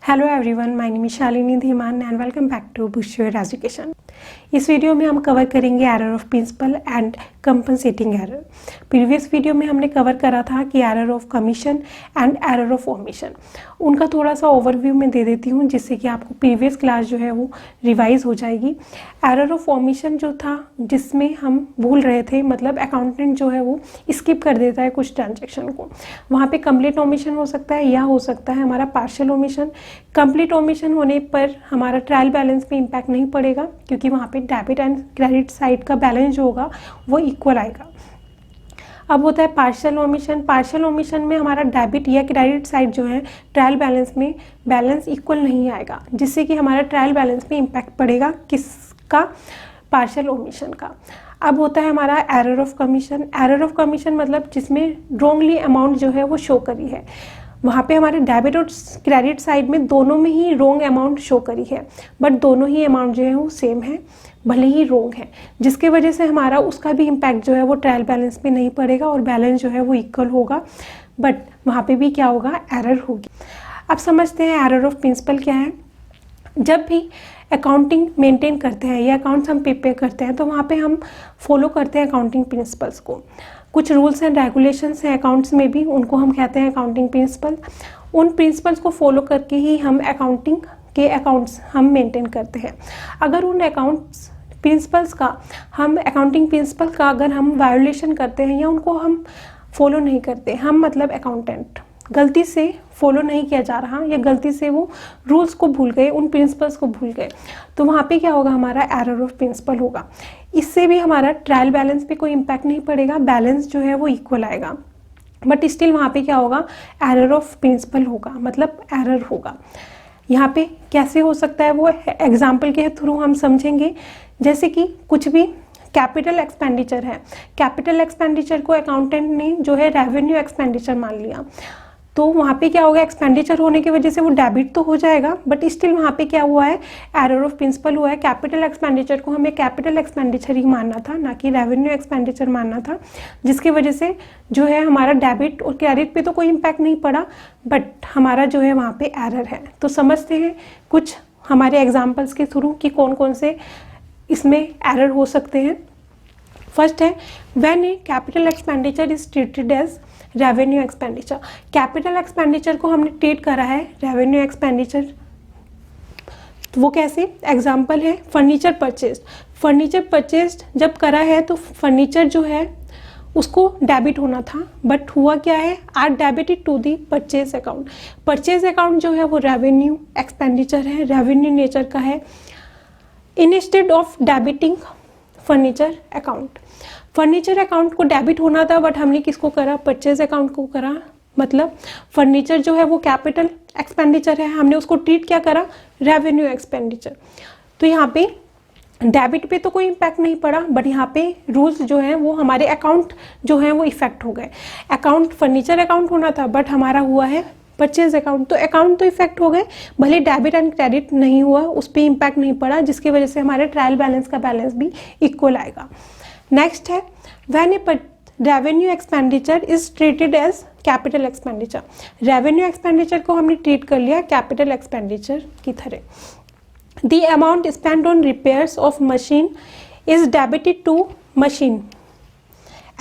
Hello everyone, my name is Shalini Dhiman and welcome back to boost your education. इस video में हम cover करेंगे error of principle and compensating error. Previous video में हमने cover करा था कि error of commission and error of omission. उनका थोड़ा सा ओवरव्यू मैं दे देती हूँ जिससे कि आपको प्रीवियस क्लास जो है वो रिवाइज हो जाएगी। एरर ऑफ ओमिशन जो था जिसमें हम भूल रहे थे, मतलब अकाउंटेंट जो है वो स्किप कर देता है कुछ ट्रांजेक्शन को, वहाँ पे कंप्लीट ओमिशन हो सकता है या हो सकता है हमारा पार्शियल ओमिशन। कंप्लीट ओमिशन होने पर हमारा ट्रायल बैलेंस पे इम्पैक्ट नहीं पड़ेगा क्योंकि वहाँ पे डेबिट एंड क्रेडिट साइड का बैलेंस जो होगा वो इक्वल आएगा। अब होता है पार्शियल ओमिशन। पार्शियल ओमिशन में हमारा डेबिट या क्रेडिट साइड जो है ट्रायल बैलेंस में बैलेंस इक्वल नहीं आएगा, जिससे कि हमारा ट्रायल बैलेंस में इम्पैक्ट पड़ेगा किसका, पार्शियल ओमिशन का। अब होता है हमारा error of commission. Error of commission मतलब जिसमें रॉन्गली अमाउंट जो है वो शो करी है, वहाँ पे हमारे डेबिट और क्रेडिट साइड में दोनों में ही रॉन्ग अमाउंट शो करी है, बट दोनों ही अमाउंट जो है वो सेम है, भले ही रॉन्ग है, जिसके वजह से हमारा उसका भी इम्पैक्ट जो है वो ट्रायल बैलेंस पे नहीं पड़ेगा और बैलेंस जो है वो इक्वल होगा, बट वहाँ पे भी क्या होगा, एरर होगी। अब समझते हैं एरर ऑफ प्रिंसिपल क्या है। जब भी अकाउंटिंग मेंटेन करते हैं या अकाउंट्स हम प्रिपेयर करते हैं तो वहाँ पे हम फॉलो करते हैं अकाउंटिंग प्रिंसिपल्स को। कुछ रूल्स एंड रेगुलेशंस हैं अकाउंट्स में भी, उनको हम कहते हैं अकाउंटिंग प्रिंसिपल। उन प्रिंसिपल्स को फॉलो करके ही हम अकाउंटिंग के अकाउंट्स हम मेंटेन करते हैं। अगर उन अकाउंट्स प्रिंसिपल्स का हम अकाउंटिंग प्रिंसिपल का अगर हम वायोलेशन करते हैं या उनको हम फॉलो नहीं करते, हम मतलब अकाउंटेंट गलती से फॉलो नहीं किया जा रहा या गलती से वो रूल्स को भूल गए, उन प्रिंसिपल्स को भूल गए, तो वहाँ पे क्या होगा, हमारा एरर ऑफ प्रिंसिपल होगा। इससे भी हमारा ट्रायल बैलेंस पे कोई इम्पैक्ट नहीं पड़ेगा, बैलेंस जो है वो इक्वल आएगा, बट स्टिल वहाँ पे क्या होगा, एरर ऑफ प्रिंसिपल होगा, मतलब एरर होगा। यहाँ पे कैसे हो सकता है वो एग्जाम्पल के थ्रू हम समझेंगे। जैसे कि कुछ भी कैपिटल एक्सपेंडिचर है, कैपिटल एक्सपेंडिचर को अकाउंटेंट ने जो है रेवेन्यू एक्सपेंडिचर मान लिया, तो वहाँ पे क्या होगा, एक्सपेंडिचर होने की वजह से वो डेबिट तो हो जाएगा, बट स्टिल वहाँ पे क्या हुआ है, एरर ऑफ प्रिंसिपल हुआ है। कैपिटल एक्सपेंडिचर को हमें कैपिटल एक्सपेंडिचर ही मानना था, ना कि रेवेन्यू एक्सपेंडिचर मानना था, जिसकी वजह से जो है हमारा डेबिट और क्रेडिट पे तो कोई इम्पैक्ट नहीं पड़ा, बट हमारा जो है वहाँ पे एरर है। तो समझते हैं कुछ हमारे एग्जाम्पल्स के थ्रू कि कौन कौन से इसमें एरर हो सकते हैं। फर्स्ट है when a capital expenditure is treated as revenue expenditure. Capital expenditure को हमने ट्रीट करा है रेवेन्यू एक्सपेंडिचर, तो वो कैसे, एग्जाम्पल है फर्नीचर परचेज। फर्नीचर परचेज जब करा है तो फर्नीचर जो है उसको डेबिट होना था, बट हुआ क्या है, are debited to the purchase account. Purchase account जो है वो रेवेन्यू एक्सपेंडिचर है, रेवेन्यू नेचर का है, instead of debiting furniture account. Furniture account को डेबिट होना था, बट हमने किसको करा, परचेज अकाउंट को करा, मतलब फर्नीचर जो है वो कैपिटल एक्सपेंडिचर है, हमने उसको ट्रीट क्या करा, रेवेन्यू एक्सपेंडिचर। तो यहाँ पे डेबिट पे तो कोई इम्पैक्ट नहीं पड़ा, बट यहाँ पे रूल्स जो हैं वो हमारे अकाउंट जो हैं वो इफेक्ट हो गए। अकाउंट फर्नीचर अकाउंट होना था, बट हमारा हुआ है परचेज अकाउंट, तो अकाउंट तो इफेक्ट हो गए, भले डेबिट एंड क्रेडिट नहीं हुआ, उस पर इम्पैक्ट नहीं पड़ा, जिसकी वजह से हमारे ट्रायल बैलेंस का बैलेंस भी इक्वल आएगा। नेक्स्ट है when a revenue expenditure is treated as capital expenditure. Revenue expenditure को हमने ट्रीट कर लिया कैपिटल एक्सपेंडिचर की तरह। The amount spend on repairs of machine is debited to machine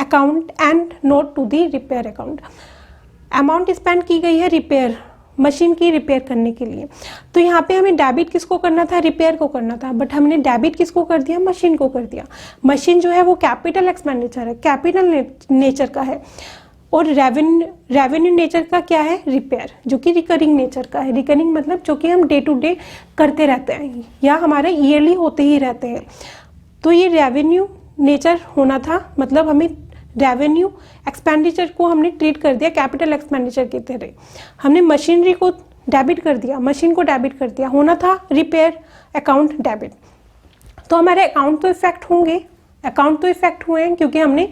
account and not to the repair account. Amount spend की गई है repair, machine की रिपेयर करने के लिए, तो यहाँ पे हमें डेबिट किसको करना था, रिपेयर को करना था, बट हमने डेबिट किसको कर दिया, मशीन को कर दिया। मशीन जो है वो कैपिटल एक्सपेंडिचर है, कैपिटल नेचर का है, और रेवेन्यू नेचर का क्या है, रिपेयर, जो कि रिकरिंग नेचर का है। रिकरिंग मतलब जो कि हम डे टू डे करते रहते हैं या हमारे ईयरली होते ही रहते हैं, तो ये रेवेन्यू नेचर होना था, मतलब हमें रेवेन्यू एक्सपेंडिचर को हमने ट्रीट कर दिया कैपिटल एक्सपेंडिचर की तरह। हमने मशीनरी को डेबिट कर दिया, मशीन को डेबिट कर दिया, होना था रिपेयर अकाउंट डेबिट। तो हमारे अकाउंट तो इफेक्ट होंगे, अकाउंट तो इफेक्ट हुए हैं क्योंकि हमने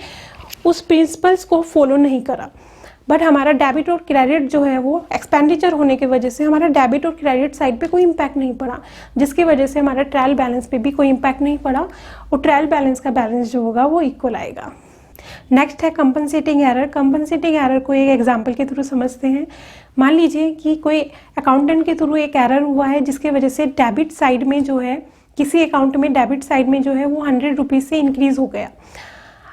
उस प्रिंसिपल्स को फॉलो नहीं करा, बट हमारा डेबिट और क्रेडिट जो है वो एक्सपेंडिचर होने की वजह से हमारा डेबिट और क्रेडिट साइड पे कोई इम्पैक्ट नहीं पड़ा, जिसकी वजह से हमारा ट्रायल बैलेंस पे भी कोई इम्पैक्ट नहीं पड़ा, और ट्रायल बैलेंस का बैलेंस जो होगा वो इक्वल आएगा। नेक्स्ट है कंपनसेटिंग एरर। कंपनसेटिंग एरर को एक एग्जांपल के थ्रू समझते हैं। मान लीजिए कि कोई अकाउंटेंट के थ्रू एक एरर हुआ है जिसके वजह से डेबिट साइड में जो है, किसी अकाउंट में डेबिट साइड में जो है वो 100 रुपीज़ से इंक्रीज़ हो गया।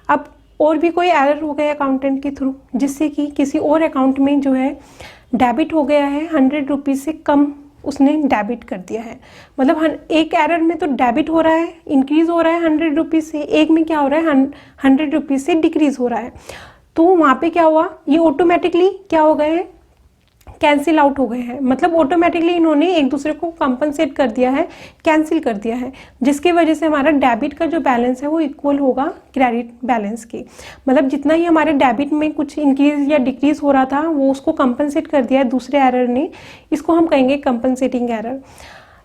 अब और भी कोई एरर हो गया अकाउंटेंट के थ्रू जिससे कि किसी और अकाउंट में जो है डेबिट हो गया है 100 रुपीज़ से कम, उसने डेबिट कर दिया है। मतलब एक एरर में तो डेबिट हो रहा है, इंक्रीज़ हो रहा है 100 रुपीज़ से, एक में क्या हो रहा है 100 रुपीज़ से डिक्रीज़ हो रहा है। तो वहाँ पे क्या हुआ, ये ऑटोमेटिकली क्या हो गए हैं, कैंसिल आउट हो गए हैं। मतलब ऑटोमेटिकली इन्होंने एक दूसरे को कंपनसेट कर दिया है, कैंसिल कर दिया है, जिसके वजह से हमारा डेबिट का जो बैलेंस है वो इक्वल होगा क्रेडिट बैलेंस के। मतलब जितना ही हमारे डेबिट में कुछ इंक्रीज या डिक्रीज हो रहा था वो उसको कंपनसेट कर दिया है दूसरे एरर ने। इसको हम कहेंगे कंपनसेटिंग एरर।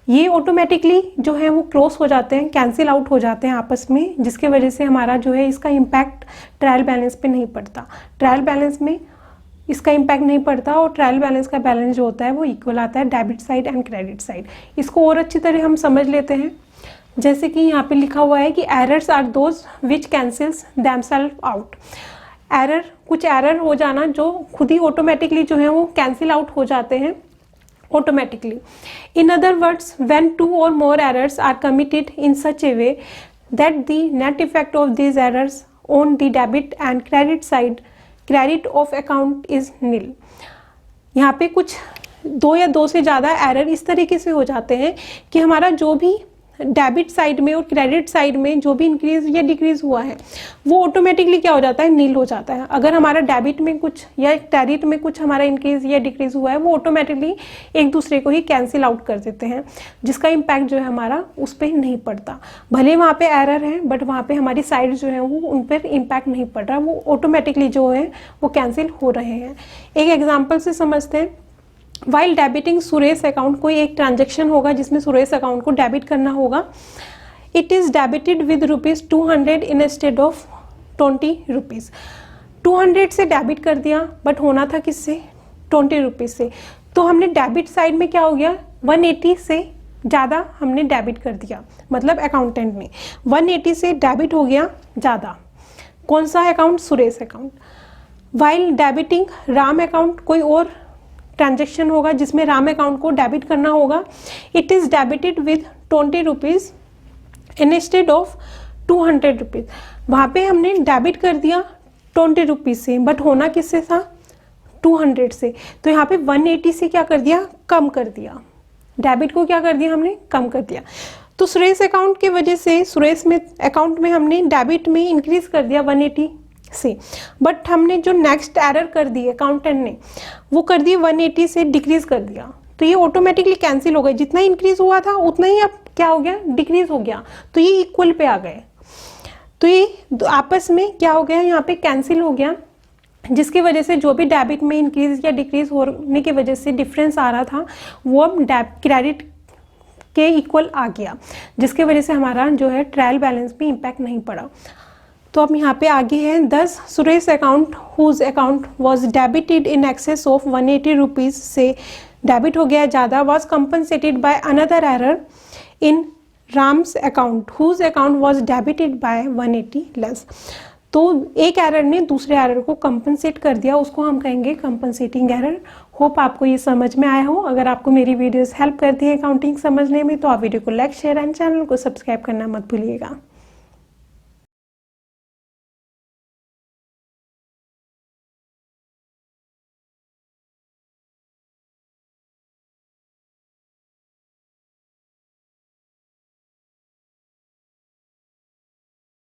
ये ऑटोमेटिकली जो है वो क्रॉस हो जाते हैं, कैंसिल आउट हो जाते हैं आपस में, जिसके वजह से हमारा जो है इसका इम्पैक्ट ट्रायल बैलेंस पे नहीं पड़ता। ट्रायल बैलेंस में इसका इम्पैक्ट नहीं पड़ता और ट्रायल बैलेंस का बैलेंस जो होता है वो इक्वल आता है debit side and credit side. इसको और अच्छी तरह हम समझ लेते हैं। जैसे कि यहाँ पे लिखा हुआ है कि errors are those which cancels themselves out. Error, कुछ एरर हो जाना जो खुद ही ऑटोमेटिकली जो है वो कैंसिल आउट हो जाते हैं automatically. In other words, when 2 or more errors are committed in such a way that the net effect of these errors on the debit and credit of account is nil. यहाँ पे कुछ 2 या 2 से ज़्यादा error इस तरीके से हो जाते हैं कि हमारा जो भी डेबिट साइड में और क्रेडिट साइड में जो भी इंक्रीज या डिक्रीज हुआ है वो ऑटोमेटिकली क्या हो जाता है, नील हो जाता है। अगर हमारा डेबिट में कुछ या क्रेडिट में कुछ हमारा इंक्रीज या डिक्रीज हुआ है वो ऑटोमेटिकली एक दूसरे को ही कैंसिल आउट कर देते हैं, जिसका इम्पैक्ट जो है हमारा उस पर नहीं पड़ता। भले वहाँ पे एरर है बट वहाँ पे हमारी साइड जो है वो उन पर इम्पैक्ट नहीं पड़ रहा, वो ऑटोमेटिकली जो है वो कैंसिल हो रहे हैं। एक एग्जाम्पल से समझते हैं। वाइल डेबिटिंग सुरेश अकाउंट, कोई एक ट्रांजेक्शन होगा जिसमें सुरेश अकाउंट को डेबिट करना होगा। It is debited with ₹200 instead of 20 rupees. 200 से डेबिट कर दिया बट होना था किससे, 20 रुपीज़ से। तो हमने डेबिट साइड में क्या हो गया, 180 से ज़्यादा हमने डेबिट कर दिया। मतलब अकाउंटेंट ने 180 से डेबिट हो गया ज़्यादा। कौन सा account, Suresh account. While debiting Ram account, कोई और ट्रांजेक्शन होगा जिसमें राम अकाउंट को डेबिट करना होगा। It is debited with 20 rupees instead of 200 rupees. वहाँ पे हमने डेबिट कर दिया 20 रुपीज़ से बट होना किससे था, 200 से। तो यहाँ पे 180 से क्या कर दिया, कम कर दिया। डेबिट को क्या कर दिया हमने, कम कर दिया। तो सुरेश अकाउंट की वजह से सुरेश में अकाउंट में हमने डेबिट में इंक्रीज कर दिया 180 से, बट हमने जो नेक्स्ट एरर कर दी अकाउंटेंट ने वो कर दी 180 से डिक्रीज कर दिया। तो ये ऑटोमेटिकली कैंसिल हो गए। जितना इंक्रीज हुआ था उतना ही अब क्या हो गया, डिक्रीज हो गया। तो ये इक्वल पे आ गए। तो ये आपस में क्या हो गया, यहाँ पे कैंसिल हो गया, जिसकी वजह से जो भी डेबिट में इंक्रीज या डिक्रीज होने की वजह से डिफरेंस आ रहा था वो अब क्रेडिट के इक्वल आ गया, जिसकी वजह से हमारा जो है ट्रायल बैलेंस में इम्पैक्ट नहीं पड़ा। तो अब यहाँ पे आगे है 10 Suresh account whose account was debited in excess of 180 rupees से डेबिट हो गया ज़्यादा, was compensated by another error in Ram's account whose account was debited by 180 less. तो एक एरर ने दूसरे एरर को कंपनसेट कर दिया, उसको हम कहेंगे कंपनसेटिंग एरर। होप आपको ये समझ में आया हो। अगर आपको मेरी वीडियोस हेल्प करती है अकाउंटिंग समझने में तो आप वीडियो को लाइक, शेयर एंड चैनल को सब्सक्राइब करना मत भूलिएगा।